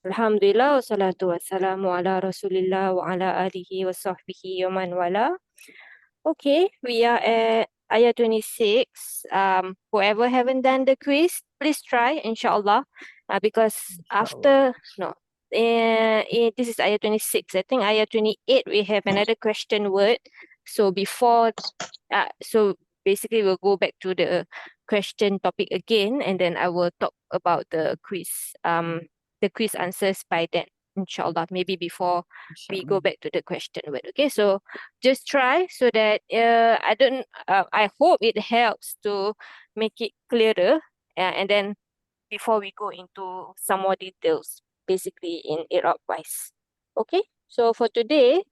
Alhamdulillah, wassalatu wassalamu ala rasulillah wa ala alihi wa sahbihi wa man wala. Okay, we are at ayah 26. Whoever haven't done the quiz, please try, inshallah. Because after, no, this is ayah 26. I think ayah 28, we have another question word. So before, so basically we'll go back to the question topic again, and then I will talk about the quiz answers by then, inshallah, maybe before we go back to the question word. Okay, so just try so that I hope it helps to make it clearer, and then before we go into some more details, basically in Iraab wise. Okay, so for today,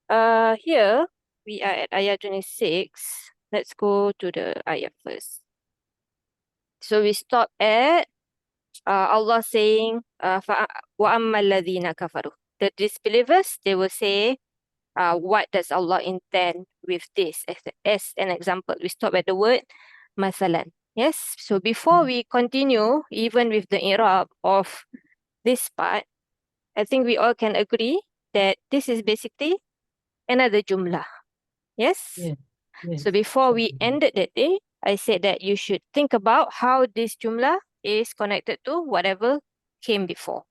here we are at ayah 26. Let's go to the ayah first. So we stop at Allah saying, وَأَمَّا الَّذِينَ كَفَرُوا. The disbelievers, they will say, what does Allah intend with this? As an example, we stop at the word masalan. Yes, so before we continue, even with the i'rab of this part, I think we all can agree that this is basically another jumlah. Yes? Yeah. Yes. So before we ended that day, I said that you should think about how this jumlah is connected to whatever came before.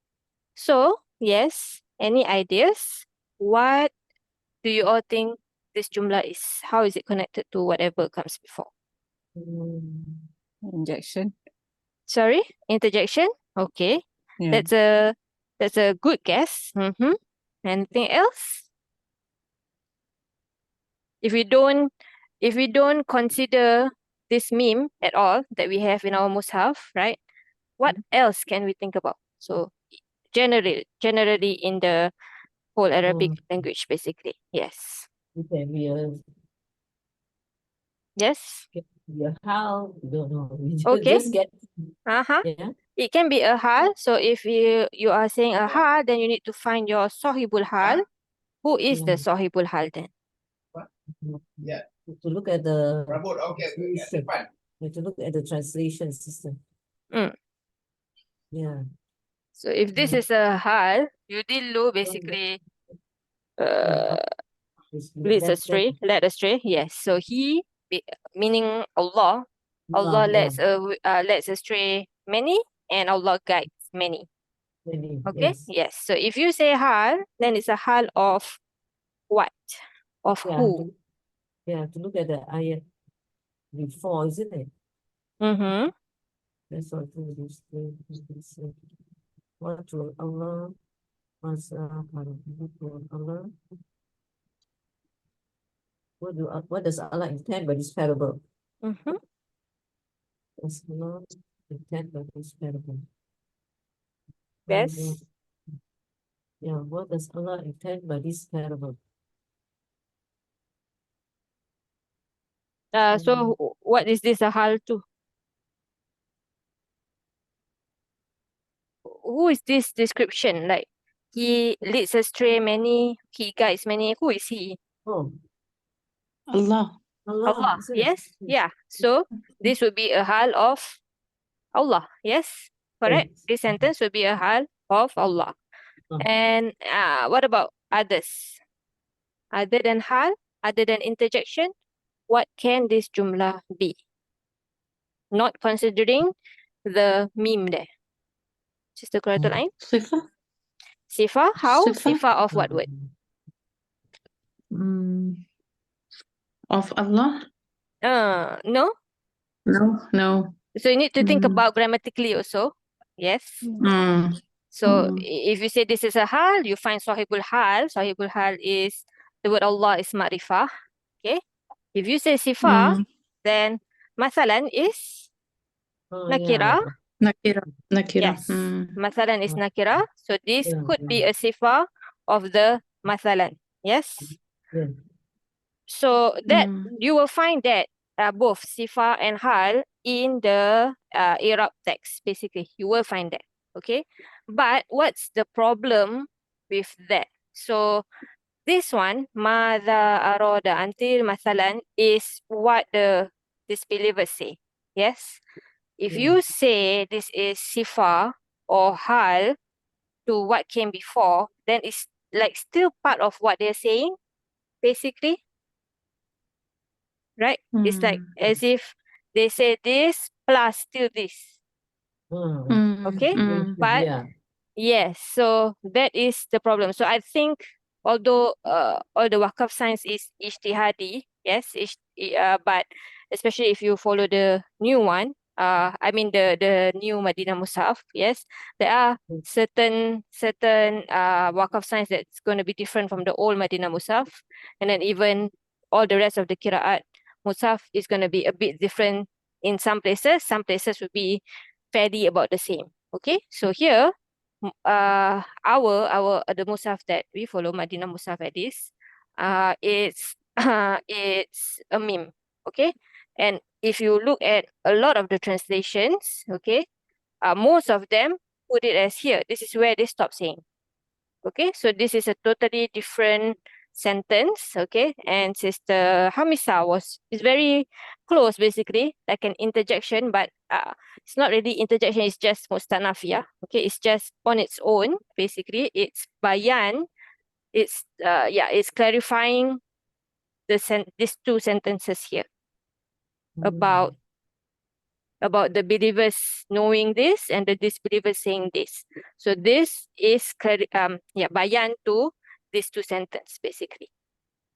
So, yes, any ideas? What do you all think this jumlah is? How is it connected to whatever comes before? Injection. Sorry, interjection? Okay. Yeah. That's a good guess. Anything else? If we don't consider this meme at all that we have in our mushaf, right? What else can we think about? So generally in the whole Arabic language, basically. Yes. It can be a, Yes. how, don't know. We Okay. just get, yeah. It can be a hal. So if you are saying a hal, then you need to find your sahibul hal. Who is the sahibul hal then? Yeah. To look at the translation. You have to look at the translation system. Yeah. So if this is a hal, yudillu basically leads astray, led astray. Yes. So he, meaning Allah, Allah lets astray many, and Allah guides many. Okay. Yes. So if you say hal, then it's a hal of what? Of who? Yeah, to look at the ayat before, isn't it? That's what this what to Allah was Allah. What does Allah intend by this parable? Does Allah intend by this parable? Yes. Yeah, what does Allah intend by this parable? So what is this a hal to? Who is this description? Like, he leads astray many, he guides many. Who is he? Oh, Allah. Allah. Yes. Yeah. So this would be a hal of Allah. Yes. Correct. This sentence would be a hal of Allah. And what about others? Other than hal, other than interjection, what can this jumlah be? Not considering the meme there. Sister Quratulain? Sifa? Sifa? How? Sifa? Sifa of what word? Of Allah? No. No. So you need to think about grammatically also. Yes. So if you say this is a hal, you find sahibul hal. Sahibul hal is the word Allah is ma'rifah. Okay. If you say sifa, then masalan is nakira. Nakira. Yes. Masalan is nakira. So this could be a sifa of the masalan. Yes. So that you will find that both sifa and hal in the Arab text, basically. You will find that. Okay. But what's the problem with that? So this one, Mada aroda, until masalan, is what the disbelievers say. Yes. If you say this is sifa, or hal to what came before, then it's like still part of what they're saying, basically, right? It's like as if they say this plus still this, okay? But Yeah. yes, so that is the problem. So I think although all the wakaf science is ijtihadi, yes, but especially if you follow the new one, I mean the new Madinah Musaf, yes, there are certain wakaf science that's going to be different from the old Madinah Musaf, and then even all the rest of the Qiraat Musaf is going to be a bit different in some places. Some places will be fairly about the same. Okay, so here our the Musaf that we follow, Madinah Musaf Hadis, it's it's a meme, okay? And if you look at a lot of the translations, okay, most of them put it as here. This is where they stop saying. Okay, so this is a totally different sentence, okay? And Sister Hamisa is very close, basically, like an interjection, but it's not really interjection, it's just mustanafiyah. Okay, it's just on its own, basically. It's bayan, it's clarifying these two sentences here about the believers knowing this and the disbelievers saying this. So this is bayan to these two sentences, basically.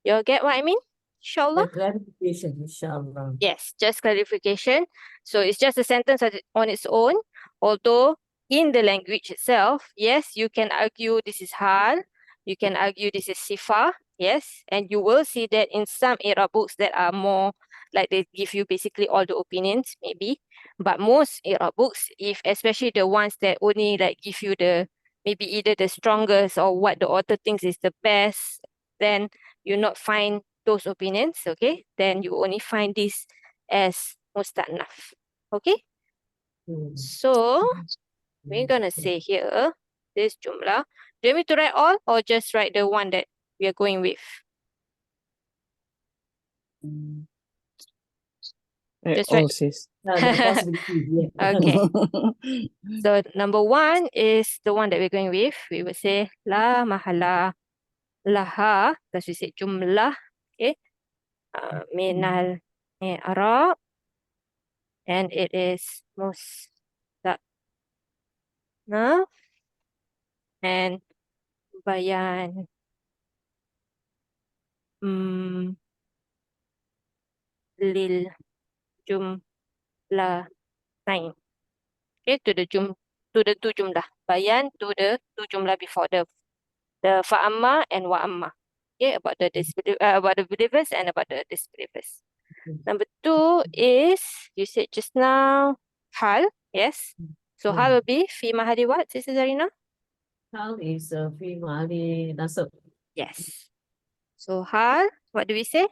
You get what I mean? Inshallah. The clarification, inshallah. Yes, just clarification. So it's just a sentence on its own, although in the language itself, yes, you can argue this is hal, you can argue this is sifa, yes, and you will see that in some Arab books that are more like they give you basically all the opinions, maybe. But most Arab books, if especially the ones that only like give you the maybe either the strongest or what the author thinks is the best, then you not find those opinions, okay? Then you only find this as musta'naf, okay? So we're gonna say here this jumlah. Do you want me to write all or just write the one that we are going with? Just All write. sis. The possibility, yeah. Okay. So number one is the one that we're going with. We would say la mahala laha, because we said jumlah, okay? Minal Iraab, and it is musta'naf and bayan lil jumlatain. Okay, to the two jumlah. Bayan to the two jumlah before the fa'amma and wa'amma. Okay, about about the believers and about the disbelievers. Number two is you said just now hal, yes. So hal will be fi mahali what, Sister Zarina? Hal is fi mahali nasab. Yes. So hal, what do we say?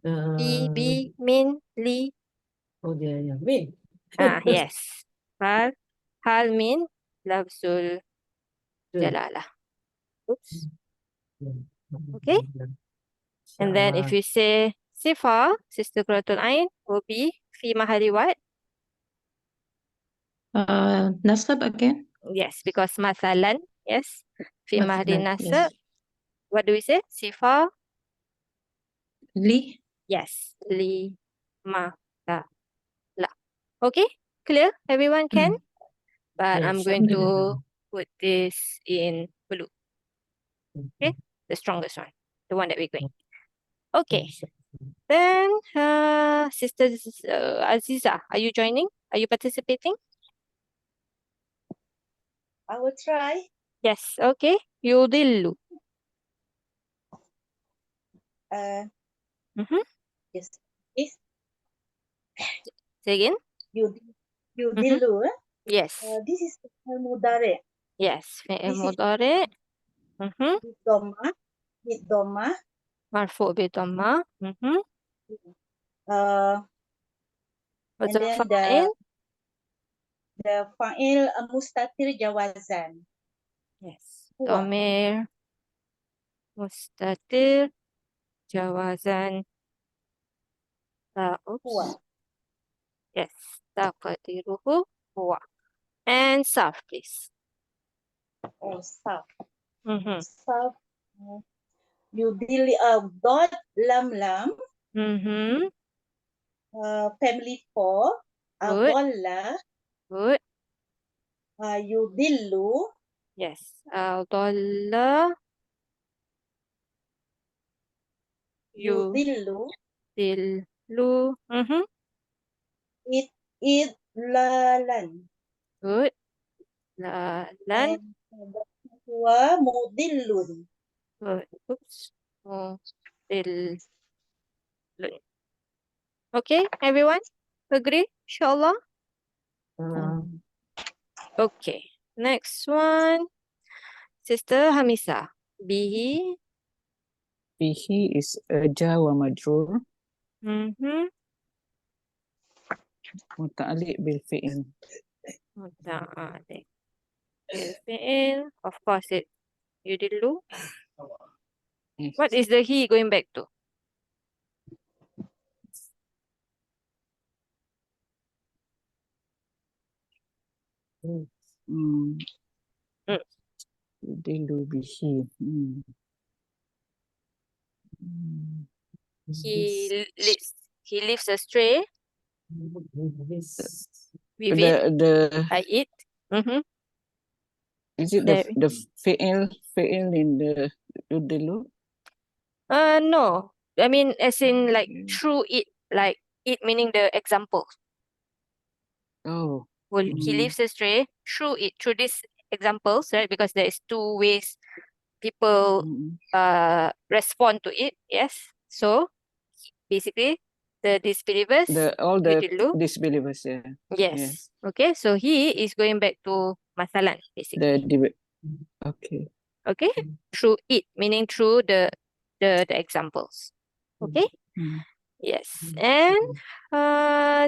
Bi, min, li. Oh, yeah. Min. Yes. Hal min lafzul jalalah. Oops. Okay. And then if you say sifa, Sister Quratul Ain, will be fi mahali what? Nasab again? Yes, because mathalan, yes. Fi mahali Mathalan, nasab. yes. What do we say? Sifa? Li? Yes. Li ma la la. Okay, clear? Everyone can? But I'm going to put this in blue. Okay, the strongest one, the one that we're going. Okay, then Sister Aziza, are you joining? Are you participating? I will try. Yes, okay. Yudillu. Mm-hmm. Yes. Is Say again? you Mm-hmm. dilu? Yes. This is mudare. Yes. Fi'il This is mudhari. Mm-hmm. With doma. Marfu' bi dhamma. Mm-hmm. What's And the then fa'il? the fa'il mustatir jawazan. Yes. Huwa. Dhamir mustatir jawazan. Oops. Huwa. Yes. Taqdiruhu huwa. And Sarf, please. Oh, Sarf. Mm-hmm. Sarf. Yudili, dot, lam, lam. Mm-hmm. Family 4. Good. Dolla. Good. Yudillu. Yes. Dollar. Yudillu. Dillu. Mm-hmm. Idlalan. Good. Lan. And dua, mudillun. Good. Oops. Dil. Okay, everyone? Agree? Inshallah? Okay. Next one. Sister Hamisa. Bihi. Bihi is jar wa majrur Mm-hmm. muta'alliq bil fi'il. Muta'alliq bil fi'il. Of course, you did do. Yes. What is the he going back to? Mm. Mm. Yudillu bihi. Mm. Mm. He leaves astray. With it. The I eat. Mm-hmm. is it There. the fi'il in the yudillu? No. I mean, as in like through it, like it meaning the example. Oh. Well, he leaves astray through it, through these examples, right? Because there is two ways people respond to it. Yes. So basically, the disbelievers. All the Yudillu. disbelievers, yeah. Yes. Okay. So he is going back to masalan, basically. Okay. Okay. Through it, meaning through the examples. Okay. Mm. Yes. And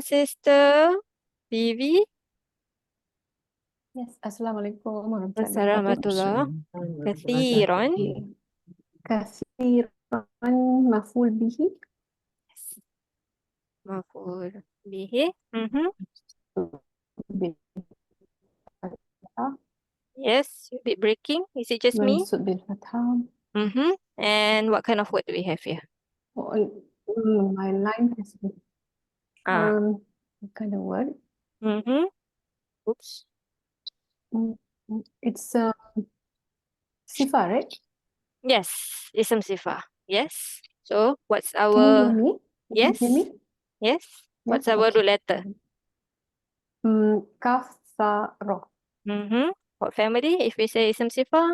Sister Vivi. Yes, Assalamualaikum warahmatullahi Assalamualaikum. Kathiran. Kathiran maf'ul bihi. Maf'ul bihi. Mm-hmm. Bil fathah. Yes, a bit breaking. Is it just me? Mansub bil fathah. Mm-hmm. And what kind of word do we have here? My line has been what kind of word? Mm-hmm. Oops. It's sifa, right? Yes, ism sifa. Yes. So what's Can you hear our me? Can yes? you hear me? Yes. What's Yeah, our okay. root letter? Kaf sa ra. Mm-hmm. What family? If we say ism sifa.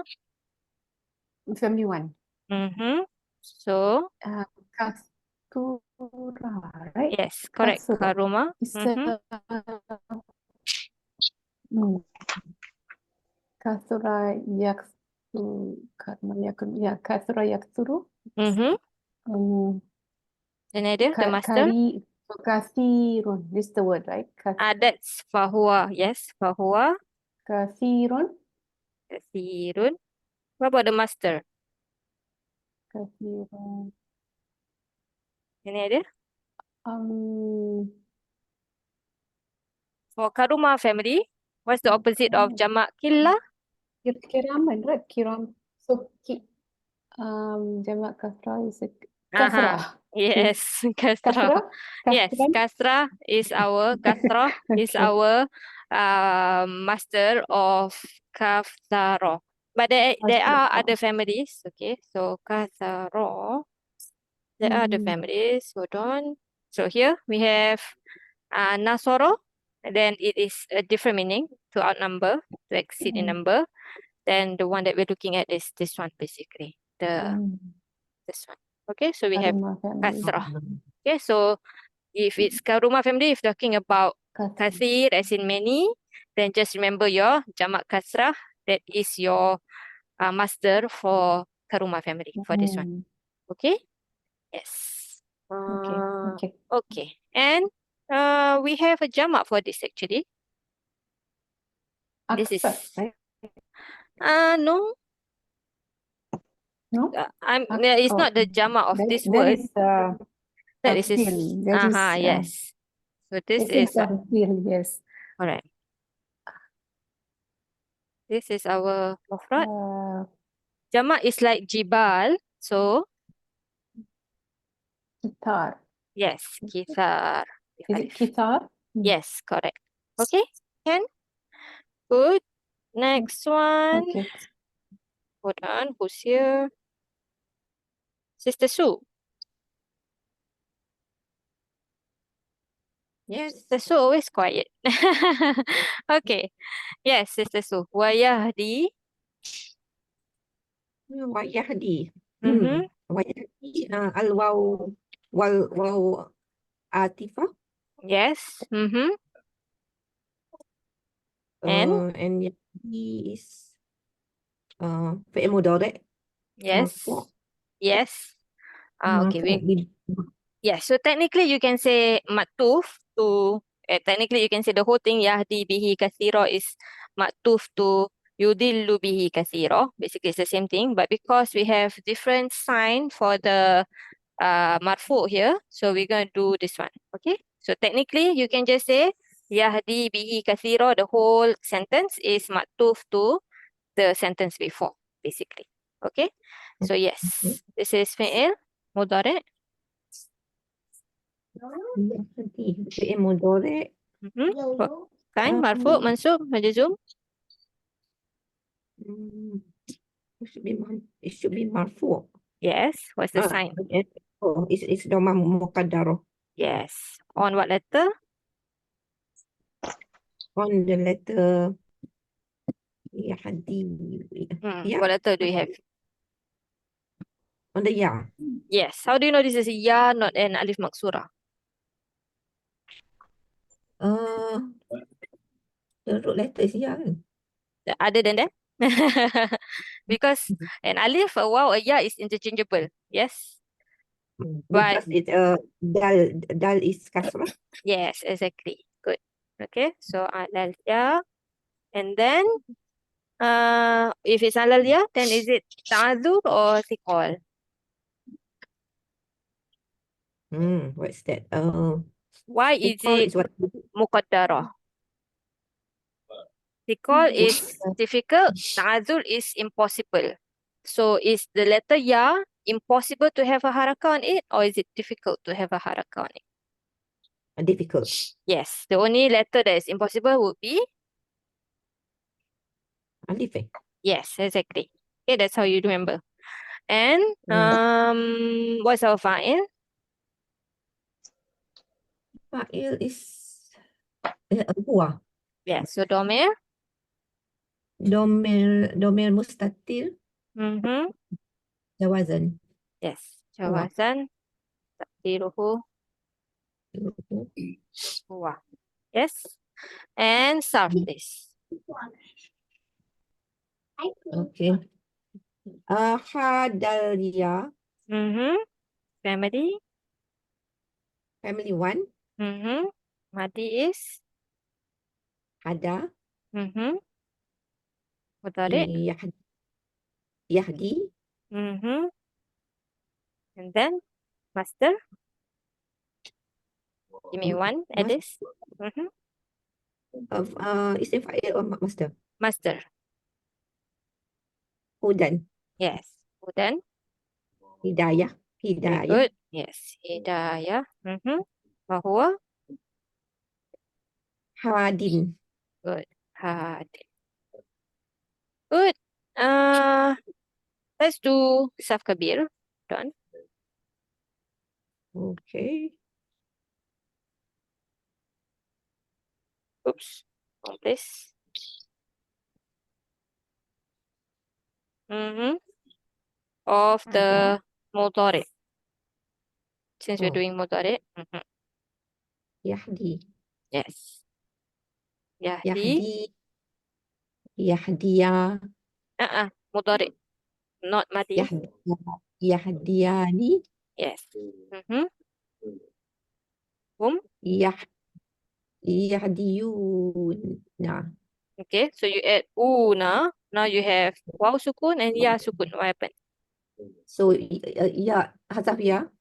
Family 1. Mm-hmm. So Kastura, right? yes, correct. Kasura. Karuma. It's Mm-hmm. Kasura Kasura yaksuru. Mm-hmm. Then ada the master. Kari kasirun. This is the word, right? That's fahuwa. Yes, fahuwa. Kasirun. Kasirun. What about the master? Kasirun. Ini ada. For Karuma family, what's the opposite of jamak killa? Kiraman, right? Kiram. So jamak kasra is kasra. Yes, kasra. Kasra? Yes, kasra is our kasra is our master of kafsaro. But there are other families. Okay, so kasaro. There are other families. Hold on. So here we have nasoro. And then it is a different meaning to outnumber, to exceed in number. Then the one that we're looking at is this one basically. This one. Okay, so we have kasrah. Okay, so if it's Karuma family, if talking about kathir as in many, then just remember your jamak kasrah. That is your master for Karuma family for this one. Okay? Yes. Okay. Okay. And we have a jamak for this actually. This is right? no. No? It's not the jamak of this word. That is his. Yes. So this is yes. correct. This is our mufrad. Jamak is like jibal. So, Kitar. yes, kithar. Is it kitar? Yes, correct. Okay, can. Good. Next one. Okay. Hold on, who's here? Sister Sue. Yes. Sister Sue always quiet. Okay. Yes, Sister Sue. Wayahdi. Wayahdi. Mm-hmm. Wayahdi. Al-waw. Waw atifah. Yes. Mm-hmm. And And yahdi is fi'il mudhari'. yes. Marfu'. Yes. Okay. Marfu' Yes. So technically you can say maktuf to technically you can say the whole thing yahdi bihi kathira is maktuf to yudillu bihi kathira. Basically it's the same thing, but because we have different sign for the marfu here, so we're going to do this one. Okay. So technically you can just say yahdi bihi kathira, the whole sentence is maktuf to the sentence before, basically. Okay. So yes, this is fi'il mudhari'. Yahdi. Fi'il mudhari'. Kan marfu' mansub majzum. It should be marfu'. Yes. What's the sign? Oh, it's dhamma muqaddarah. Yes. On what letter? On the letter Yahdi. Yeah. What letter do you have? On the ya. Yes. How do you know this is a ya, not an alif maksurah? The root letter is ya. Other than that? Because an alif, a waw, a ya is interchangeable. Yes. But Because it's dal is kasrah. yes, exactly. Good. Okay. So alal ya. And then if it's alal ya, then is it ta'adhur or thiqal? What's that? Why is Thiqal it is what? muqaddarah? Thiqal is difficult, ta'adhur is impossible. So is the letter ya impossible to have a harakah on it, or is it difficult to have a harakah on it? Difficult. Yes, the only letter that is impossible would be Alif. yes, exactly. Okay, that's how you remember. And what's our fa'il? Fa'il is huwa. Yes, so domir. Domir mustatir. Mm-hmm. Jawazan. Yes, Huwa. jawazan. Takdiruhu huwa. Yes. And sarf this. Okay. Hadalia. Mm-hmm. Family. Family 1. Mm-hmm. Madi is Hada. mudhari'. Yahdi. And then master. Give me one at this. Isim fa'il or master? Master. Hudan. Yes. Hudan. Hidayah. Very Hidayah. good. Yes. Hidayah. Bahwa. Hadin. Good. Hadin. Good. Let's do Saf Kabir. Done. Okay. Oops. Wrong place. Of the mudhari'. Since we're doing mudhari'. Yahdi. Yes. Yahdi. Yahdi. Yahdiyah. Mudhari'. Not madi. Yahdiyani. Yes. Hum. Yahdiyuna. Okay, so you add una. Now you have waw sukun and ya sukun. What happened? So ya hazaf ya.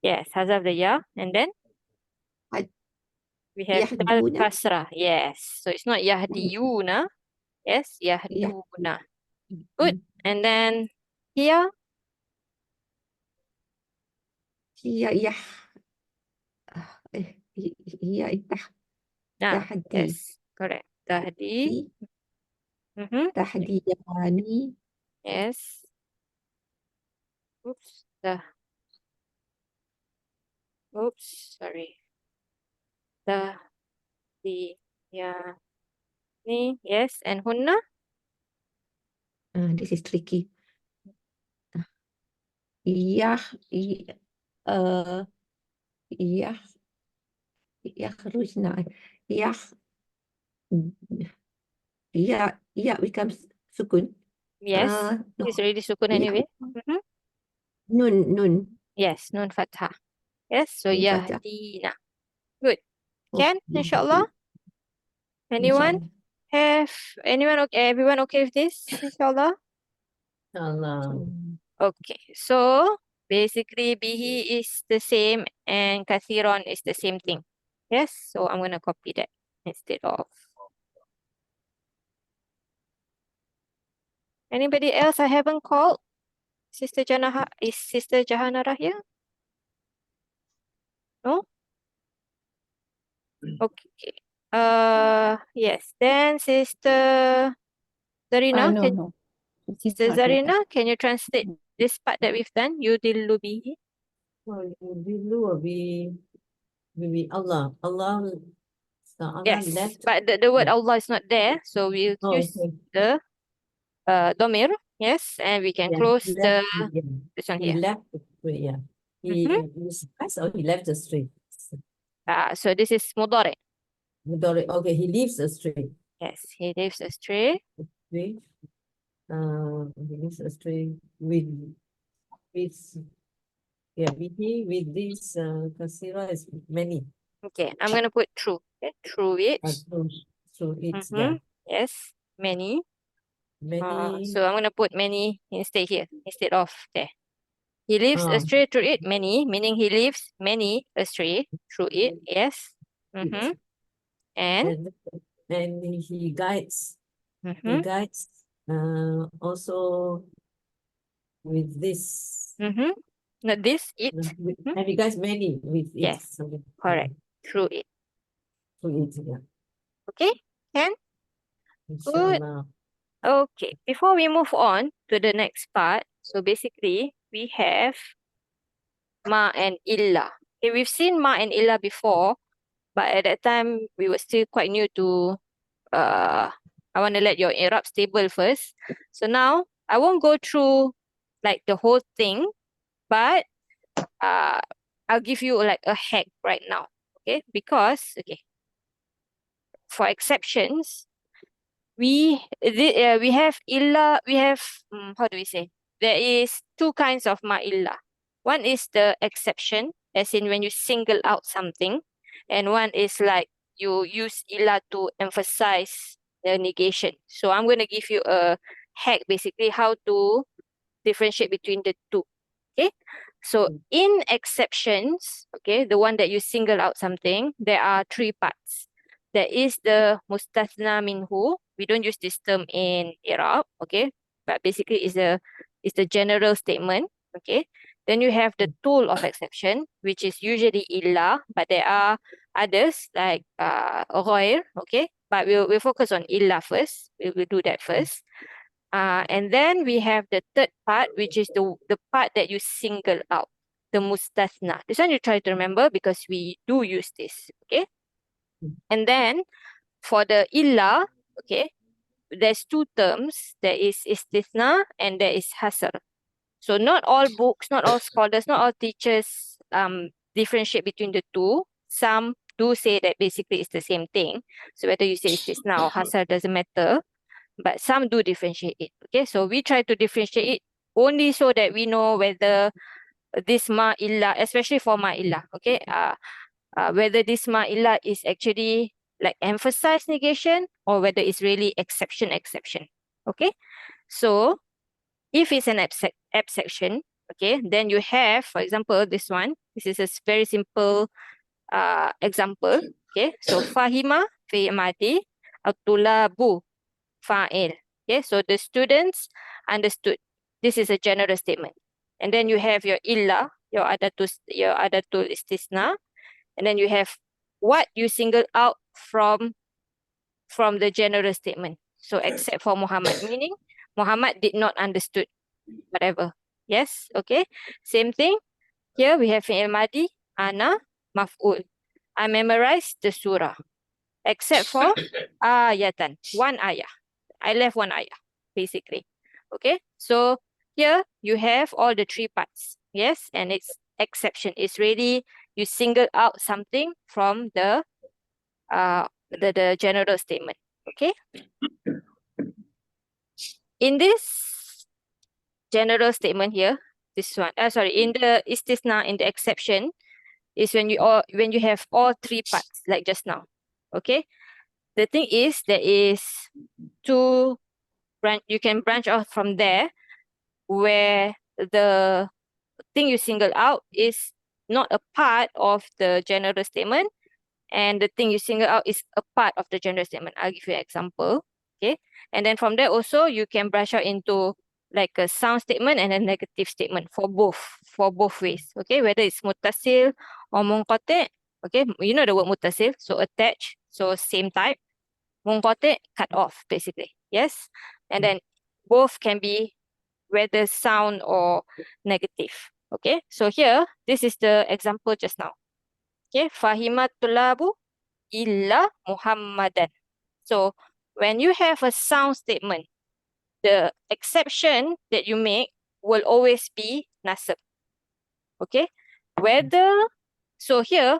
Yes, hazaf the ya. And then we have dal Yahduna. kasrah. Yes. So it's not yahdiyuna. Yes, yahduna. Good. And then here, هي تحدي yes, correct. Tahdi. Mm-hmm. تحدياني Yes. Oops. Oops. Sorry. Tahdi. Yeah. Ni. Yes. And hunna. this is tricky يخ يخ يخرجنا يخ يا becomes sukun Yes. no. It's already sukun Yeah. anyway. Mm-hmm. nun Yes. Nun fathah. Yes. So Nun fathah. yahdina. Good. Can, inshallah. Anyone? Anyone okay? Everyone okay with this? Inshallah. Allah. Okay. So basically bihi is the same and kathiron is the same thing. Yes. So I'm gonna copy that instead of. Anybody else I haven't called? Is Sister Jahanara here? No? Okay. Yes. Then Sister Zarina, No. Sister Zarina, can you translate this part that we've done? Yudillu bihi. Well, will be Allah. Allah Yes. left. But the word Allah is not there, so we'll use Okay. the domir. Yes, and we can Yeah, close he the left, yeah. this one He here. left the street, yeah. He passed or he left the street. So this is mudari. Okay, he leaves the street. Yes, he leaves astray. Street. He leaves the street with yeah, with this kasira is many. Okay, I'm gonna put through. Okay, through it. Through it, yeah. Yes, many. Many. So I'm gonna put many instead here, instead of there. He leaves astray through it, many, meaning he leaves many astray through it. Yes. And And he guides. He guides also with this. not this, it. And he guides many with it. Yes, something. correct. Through it. Through it, yeah. Okay, can? Good. Inshallah. Okay, before we move on to the next part, so basically we have ma and illa. Okay, we've seen ma and illa before, but at that time we were still quite new to I want to let your Iraab stable first. So now I won't go through like the whole thing, but I'll give you like a hack right now. Okay, because for exceptions, we have illa, how do we say? There is two kinds of ma illa. One is the exception, as in when you single out something, and one is like you use illa to emphasize the negation. So I'm going to give you a hack, basically how to differentiate between the two. Okay, so in exceptions, okay, the one that you single out something, there are three parts. There is the mustathna minhu. We don't use this term in Iraab, okay, but basically it's the general statement, okay. Then you have the tool of exception, which is usually illa, but there are others like ghair, okay. But we'll focus on illa first. We'll do that first. And then we have the third part, which is the part that you single out, the mustathna. This one you try to remember because we do use this, okay? And then for the illa, okay, there's two terms. There is istithna and there is hasr. So not all books, not all scholars, not all teachers differentiate between the two. Some do say that basically it's the same thing. So whether you say istithna or hasr doesn't matter. But some do differentiate it. Okay, so we try to differentiate it only so that we know whether this ma illa, especially for ma illa, okay, whether this ma illa is actually like emphasized negation or whether it's really exception. Okay, so if it's an exception, okay, then you have, for example, this one. This is a very simple example. Okay, so fahima fi mati atulabu. fa'il. Okay, so the students understood. This is a general statement. And then you have your illa, your adatul istisna, and then you have what you single out from the general statement. So except for Muhammad, meaning Muhammad did not understood whatever. Yes, okay. Same thing. Here we have fi'il madi, ana, maf'ul. I memorized the surah. Except for ayatan, one ayah. I left one ayah, basically. Okay, so here you have all the three parts. Yes, and its exception is really you single out something from the general statement. Okay. In this general statement here, this one, in the istisna, in the exception, is when you have all three parts, like just now. Okay. The thing is, there is two you can branch off from there, where the thing you single out is not a part of the general statement, and the thing you single out is a part of the general statement. I'll give you an example. Okay. And then from there also, you can branch out into like a sound statement and a negative statement for both ways. Okay. Whether it's muttasil or munqati'. Okay. You know the word muttasil, so attach, so same type. Munqati', cut off, basically. Yes. And then both can be whether sound or negative. Okay. So here, this is the example just now. Okay. Fahimat tulabu illa Muhammadan. So when you have a sound statement, the exception that you make will always be nasab. Okay. So here,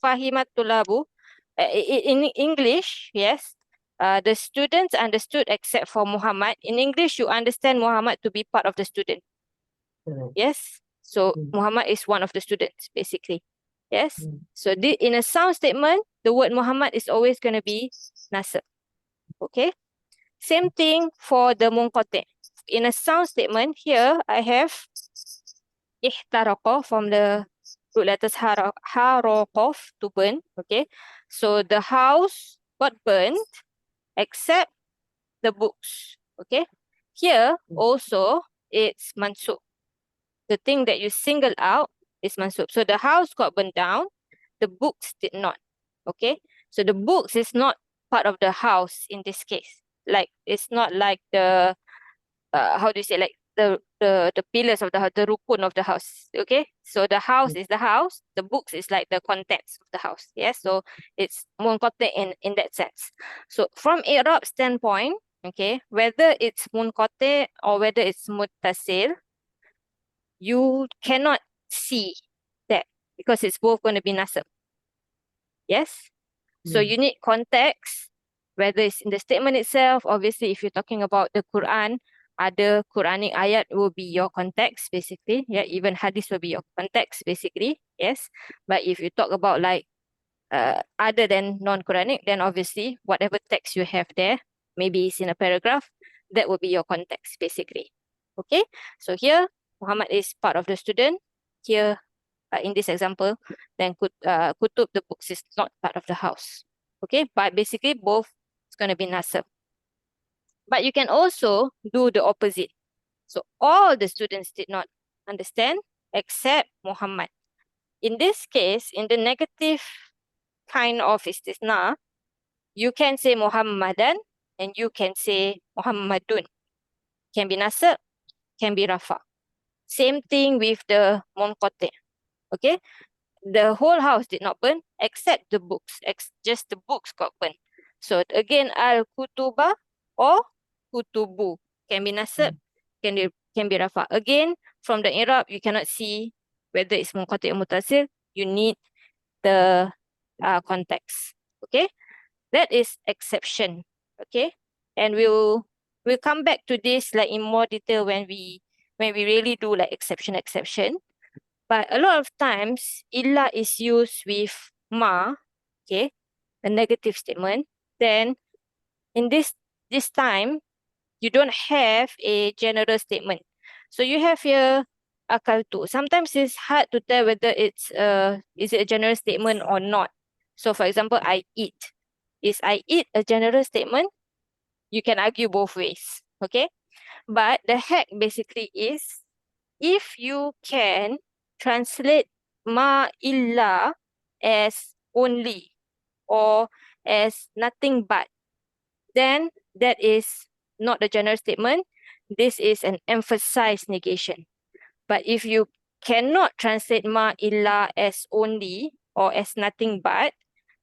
fahimat tulabu, in English, yes, the students understood except for Muhammad. In English, you understand Muhammad to be part of the student. Correct. Yes. So Mm. Muhammad is one of the students, basically. Yes. Mm. So in a sound statement, the word Muhammad is always going to be nasab. Okay. Same thing for the munqati'. In a sound statement, here I have ihtaraqa from the root letters haraqaf, to burn. Okay. So the house got burnt except the books. Okay. Here also it's mansub. The thing that you single out is mansub. So the house got burned down, the books did not. Okay. So the books is not part of the house in this case. Like it's not like the how do you say, like the pillars of the house, the rukun of the house. Okay. So the house is the house, the books is like the contents of the house. Yes. So it's munqati' in that sense. So from Iraab standpoint, okay, whether it's munqati' or whether it's muttasil, you cannot see that because it's both going to be nasab. Yes. So you need context, whether it's in the statement itself. Obviously, if you're talking about the Quran, other Quranic ayat will be your context, basically. Yeah, even hadith will be your context, basically. Yes. But if you talk about like other than non-Quranic, then obviously whatever text you have there, maybe it's in a paragraph, that will be your context, basically. Okay. So here, Muhammad is part of the student. Here, in this example, then kutub, the books, is not part of the house. Okay, but basically both is going to be nasab. But you can also do the opposite. So all the students did not understand except Muhammad. In this case, in the negative kind of istisna, you can say Muhammadan and you can say Muhammadun. Can be nasab, can be rafa. Same thing with the munqati'. Okay, the whole house did not burn except the books. Just the books got burned. So again, al-kutuba or kutubu can be nasab, can be rafa. Again, from the Irab, you cannot see whether it's munqati' or mutasil. You need the context. Okay, that is exception. Okay, and we'll come back to this like in more detail when we really do like exception. But a lot of times, illa is used with ma, okay, a negative statement. Then in this time, you don't have a general statement. So you have here akaltu. Sometimes it's hard to tell whether it's is it a general statement or not. So for example, I eat. Is I eat a general statement? you can argue both ways. Okay, but the hack basically is if you can translate ma illa as only or as nothing but, then that is not a general statement. This is an emphasized negation. But if you cannot translate ma illa as only or as nothing but,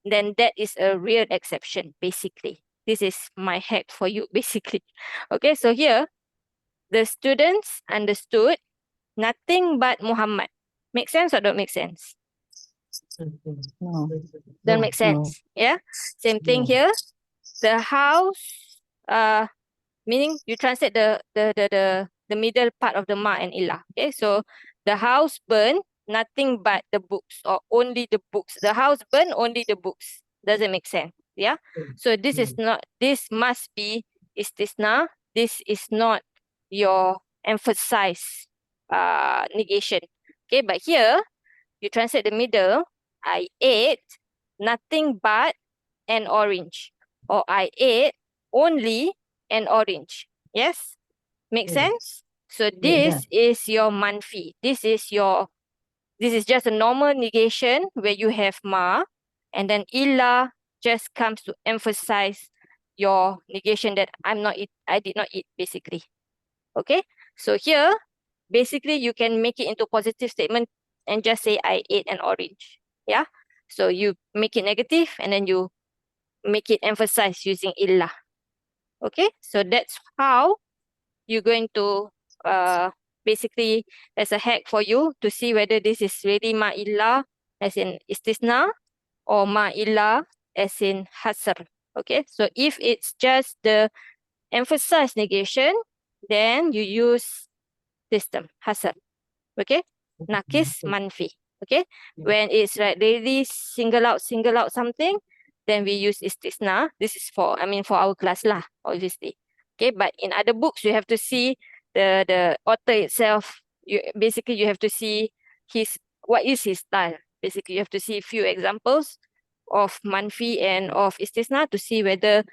then that is a real exception, basically. This is my hack for you, basically. Okay, so here, the students understood nothing but Muhammad. Make sense or don't make sense? No. Don't make sense. Yeah. Same thing here. The house, meaning you translate the middle part of the ma and illa. Okay, so the house burned nothing but the books or only the books. The house burned only the books. Doesn't make sense. Yeah. So this is not. This must be istisna. This is not your emphasized negation. Okay, but here you translate the middle. I ate nothing but an orange, or I ate only an orange. Yes, make sense? So this is your manfi. This is just a normal negation where you have ma, and then illa just comes to emphasize your negation that I did not eat, basically. Okay, so here basically you can make it into positive statement and just say I ate an orange. Yeah, so you make it negative and then you make it emphasize using illa. Okay, so that's how you're going to basically, there's a hack for you to see whether this is really ma illa as in istisna or ma illa as in hasr. Okay, so if it's just the emphasized negation, then you use system hasr. Okay, nakis manfi. Okay, when it's like really single out something, then we use istisna. This is for, for our class lah, obviously. Okay, but in other books, you have to see the author itself. You have to see what is his style. Basically, you have to see a few examples of manfi and of istisna to see whether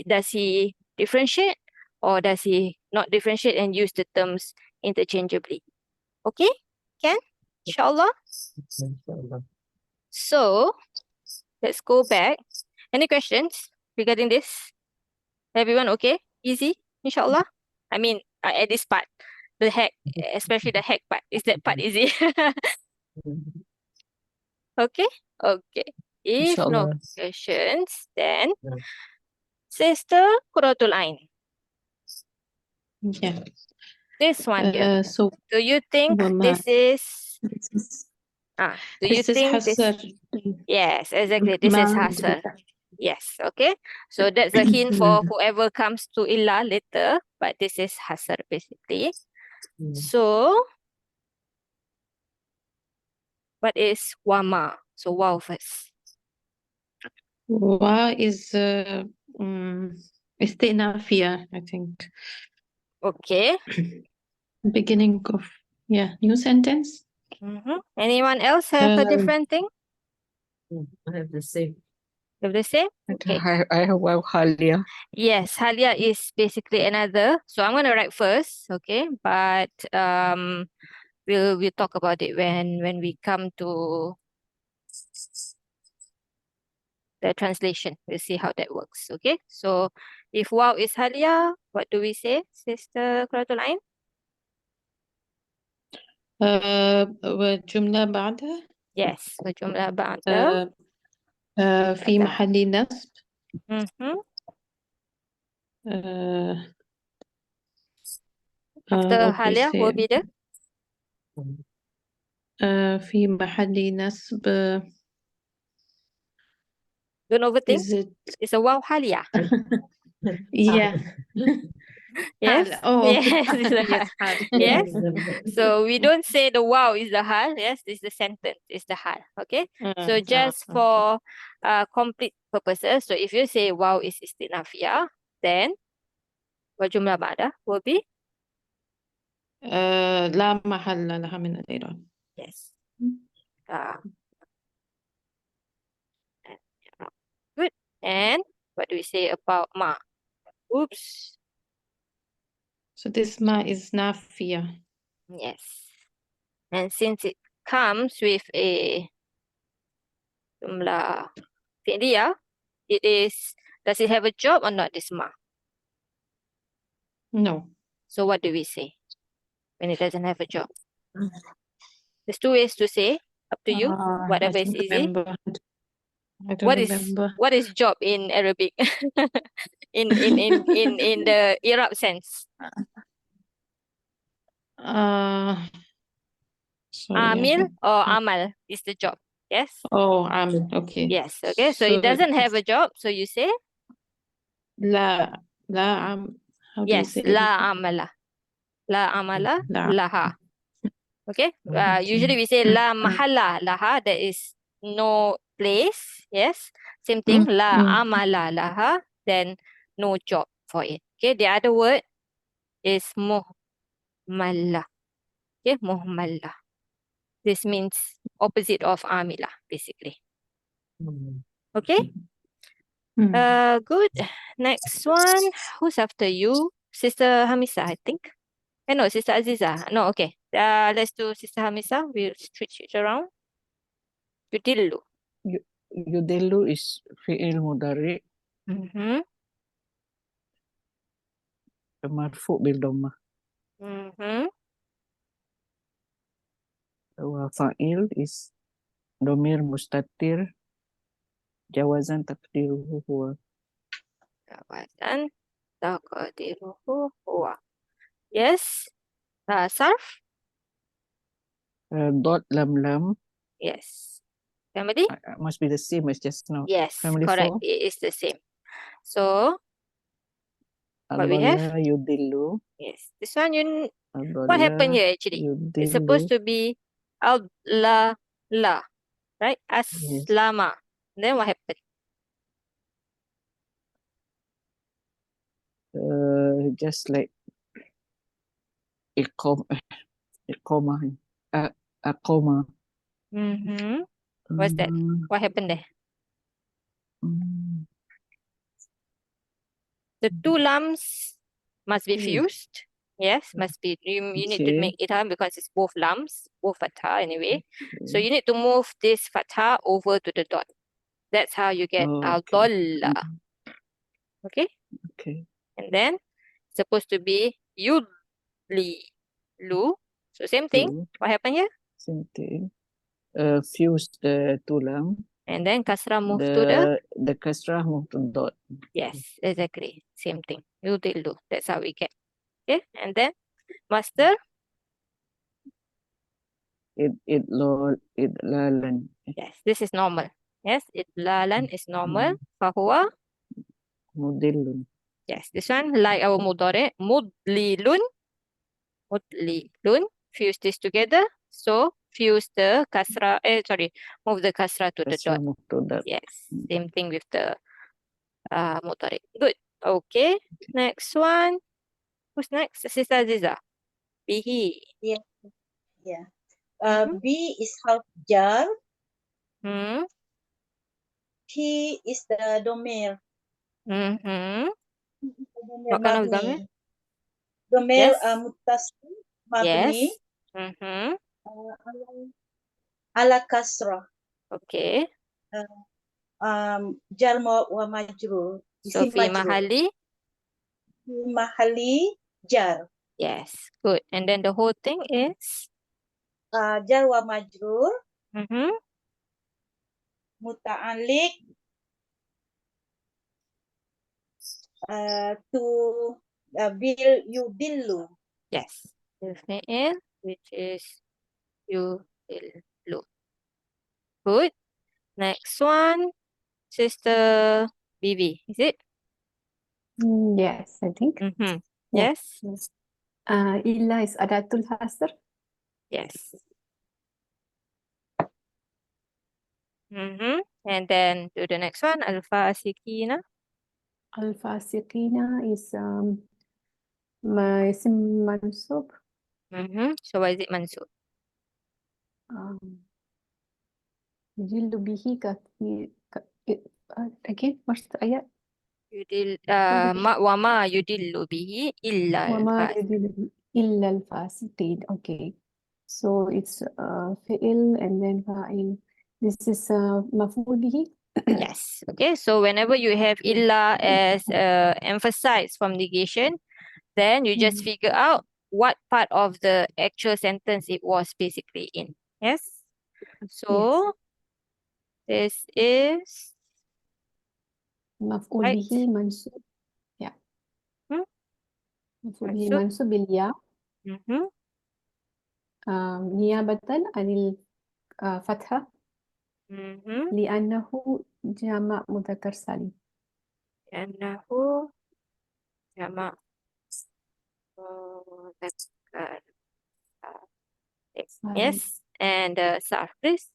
does he differentiate or does he not differentiate and use the terms interchangeably. Okay, can? Inshallah. So let's go back. Any questions regarding this? Everyone okay? Easy, inshallah? At this part, the hack, especially the hack part. Is that part easy? Okay? Okay. If no Inshallah. questions, then Sister Quratul Ain. Yeah. This one here. So Do you think Wama. this is this is do you this is think this? Hasar. Yes, exactly. This is Hasar. Yes, okay. So that's a hint for whoever comes to illa later, but this is Hasar basically. So what is Wama? So wow first. Wa is istinafia, I think. Okay. Beginning of new sentence. Anyone else have a different thing? I have the same. You have the same? Okay. I have one halia. Yes, Halia is basically another. So I'm gonna write first, okay? But we'll talk about it when we come to the translation. We'll see how that works. Okay. So if wow is Halia, what do we say, Sister Quratul Ain? والجملة بعدها Yes, وجملة بعد في محل نصب after what we Halia will say be the في محل نصب don't overthink. is it It's a wow Halia. yeah Yes. حال. Oh Yes, it's a yes hal. حال. Yes. So we don't say the wow is the hal. Yes, it's the sentence. It's the hal. Okay. So just okay. for complete purposes. So if you say wow is istinafia, then وجملة بعدها will be لا محل لها من الإعراب. yes. Good. And what do we say about ma? Oops. So this ma is nafia. Yes. And since it comes with a jumlah fi'liyah, does it have a job or not, this ma? No. So what do we say when it doesn't have a job? There's two ways to say, up to you, I whatever is don't easy. remember. I don't remember. What is job in Arabic? in the Iraab sense. Sorry. Amil or amal is the job. Yes? Oh, okay. Yes. Okay. So it doesn't have a job. So you say La, how do you yes, say it? la amala. La amala La. laha. Okay. Okay. Usually we say la mahalla laha. There is no place. Yes. Same thing. La amala laha. Then no job for it. Okay. The other word is muhmalla. Okay. Muhmalla. This means opposite of amila, basically. Okay. Good. Next one. Who's after you? Sister Hamisa, I think. No, Sister Aziza. No, okay. Let's do Sister Hamisa. We'll switch it around. Yudillu. Yudillu is fi'il mudari Mm-hmm. marfu bil dhammah. Mm-hmm. Wa fa'il is domir mustatir jawazan taqdiruhu huwa. Jawazan taqdiruhu huwa. Yes. Sarf. Dot lam Yes. Family? must be the same as just now. Yes, Family correct. 4. It is the same. So, what we have? Adalla yudillu. Yes. This one, what Adalla happened here actually? It's supposed yudillu. to be la, right? Yes. Aslama. Then what happened? Just like iqama. Aqama. Mm-hmm. What's that? What happened there? The two lams must be fused. Yes, must be. You need to Okay. make it because it's both lams, both fatha anyway. So you need to move this fatha over to the dot. That's how you get al-dalla. Okay? Okay. And then it's supposed to be lu. So same thing. Lu. What happened here? Same thing. Fuse the two lam. And then kasra move to the the kasrah move to dot. yes, exactly. Same thing. Yudillu. That's how we get. Okay? And then master. Idlalan. Yes, this is normal. Yes, idlalan is normal. Fahuwa. Mudillun. Yes, this one like our mudore. Mudlilun. Fuse this together. So fuse the kasra. Move the kasra to the Kasrah dot. move to dot. Yes, same thing with the mudore. Good. Okay. Next one. Who's next? Sister Aziza. Bihi. Yeah. B is half jar. He is the domir. What kind of domir? Domir Yes. muttasil mabni. Yes. Ala kasrah. Okay. Jar wa majrur. So Isim fi majrur. mahali. Fi mahali jar. Yes. Good. And then the whole thing is Jar wa majrur. Muta'alik to bil yudillu. yes. The fi'il, which is yudillu. Good. Next one, Sister Bibi, is it? Yes, I think. Yeah. Yes. Illa is adatul hasr. Yes. And then to the next one, al-fasikina. Al-fasiqina is isim mansub. So why is it mansub? Yujillu bihi again, what's the ayat? وما يدل به إلا وما الفاسق. يدل به إلا الفاسقين. Okay. So it's fi'il and then fa'il. This is maf'ul bihi. Yes. Okay. So whenever you have illa as emphasized from negation, then you just figure out what part of the actual sentence it was basically in. Yes. So this is مفعول right. به منصوب. Yeah. مفعول به Mansub. منصوب بالياء Mhm. نيابة عن الفتحة Mhm. لأنه جمع مذكر سالم. لأنه جمع مذكر. Yes. And Sarf, please.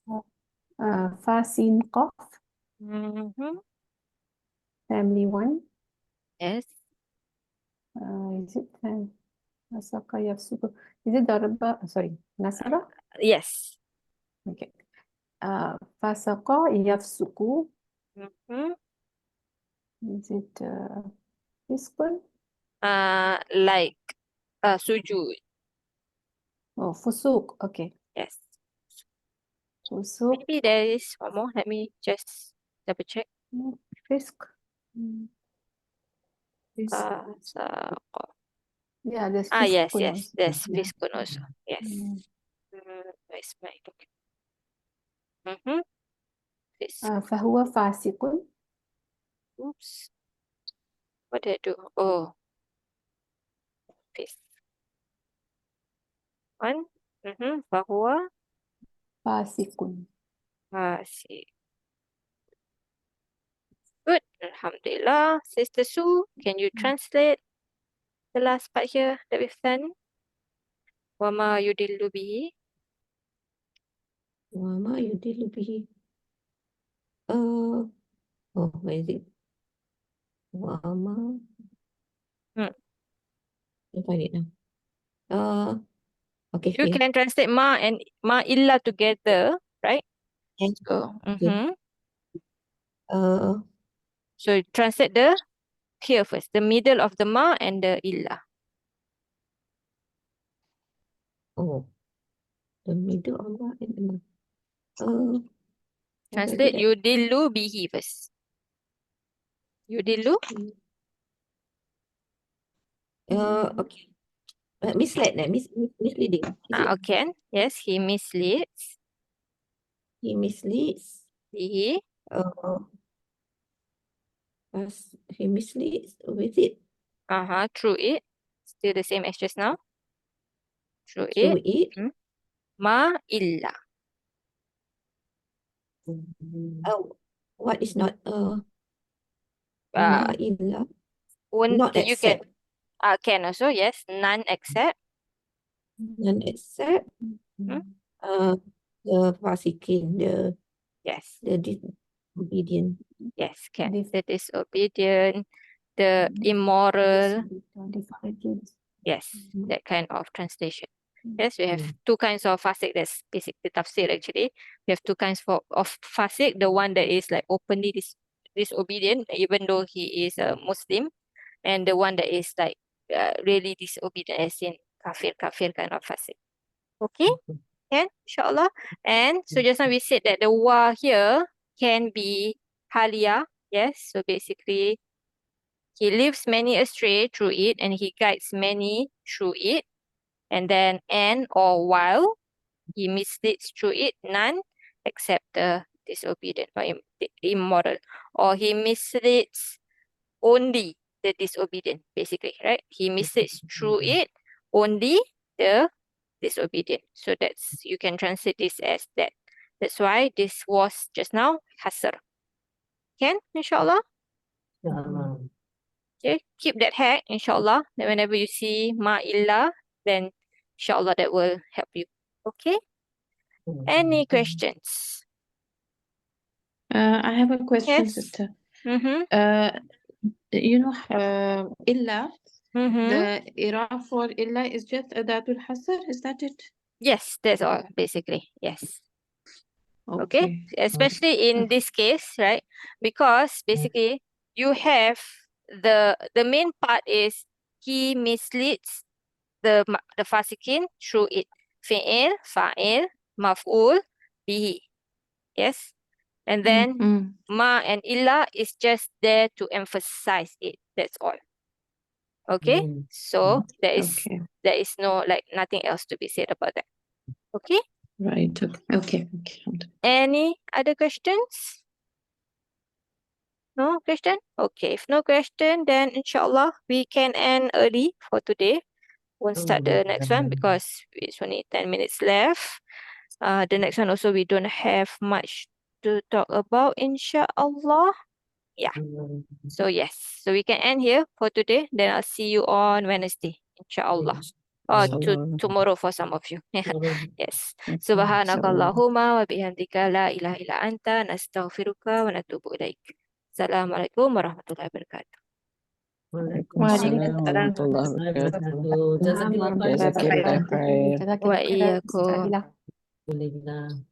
فاسين قاف Mhm. family one. Yes. Is it نسق يفسق? Is it ضرب? Sorry, نسب? Yes. Okay. فسق يفسق. Mhm. Is it فسق? Like sujud. Oh, فسوق. Okay. Yes. فسوق. Maybe there is one more. Let me just double check. فسق. Saqa. Yeah, there's Yes, فسق yes. also. There's Yeah. fiskun also. Yes. Mm. Where's my book? Mhm. Fisk. فهو فاسق. Oops. What did I do? Oh, fisk. One. Mhm. Bahwa فاسق. fasik. Good. Alhamdulillah. Sister Sue, can you translate the last part here that we've done? Wama yudillu bihi. وما يدل به where is it? وما I find it now. Okay, You here. can translate ma and ma illa together, right? And, So, okay. So translate the here first, the middle of the ma and the illa. Oh, the middle of what and the how do I do Translate that? yudillu bihi first. Yudillu. Okay. Misled, misleading. Is it? Okay. Yes, he misleads. He misleads. Bihi. He misleads with it. Through it. Still the same as just now. Through Through it. it. Ma illa. What is not Uh, ma illa? Won't Not you can accept. can also, yes. None except. None except the fasikin, Yes. the disobedient. Yes, can. Dif- The disobedient, the immoral. Yes, that kind of translation. Yes, we have two kinds of fasik. That's basically tafsir actually. We have two kinds of fasik. The one that is like openly disobedient, even though he is a Muslim, and the one that is like really disobedient, as in kafir kind of fasik. Okay, can inshallah. And so just now we said that the wa here can be halia. Yes, so basically he leaves many astray through it, and he guides many through it. And then and or while he misleads through it, none except the disobedient or the immoral. Or he misleads only the disobedient, basically, right? He misleads through it only the disobedient. So that's, you can translate this as that. That's why this was just now hasr. Can, inshallah? Okay, keep that hack, inshallah. Then whenever you see ma illa, then inshallah that will help you. Okay? Any questions? I have a question, Yes. sister. Mm-hmm. Illa, Mm-hmm. the Iraab for illa is just Adatul Hasr, is that it? Yes, that's all, basically. Yes. Okay? Okay. Especially in this case, right? Because basically you have the main part is he misleads the fasikin through it. Fi'il, fa'il, maf'ul, bihi. Yes. And then ma and illa is just there to emphasize it. That's all. Okay. So there is no like nothing else to be said about that. Okay. Right. Okay. Any other questions? No question? Okay. If no question, then inshallah we can end early for today. Won't start the next one because it's only 10 minutes left. The next one also we don't have much to talk about, inshallah. Yeah. So yes, so we can end here for today. Then I'll see you on Wednesday, inshallah. Or tomorrow for some of you. Yes. Subhanakallahumma wa bihamdika la ilaha illa anta nastaghfiruka wa natubu ilaik. Assalamualaikum warahmatullahi wabarakatuh. Waalaikumsalam warahmatullahi wabarakatuh. Jazakallah khair. Jazakillah khair. Wa iyyakum. Alhamdulillah.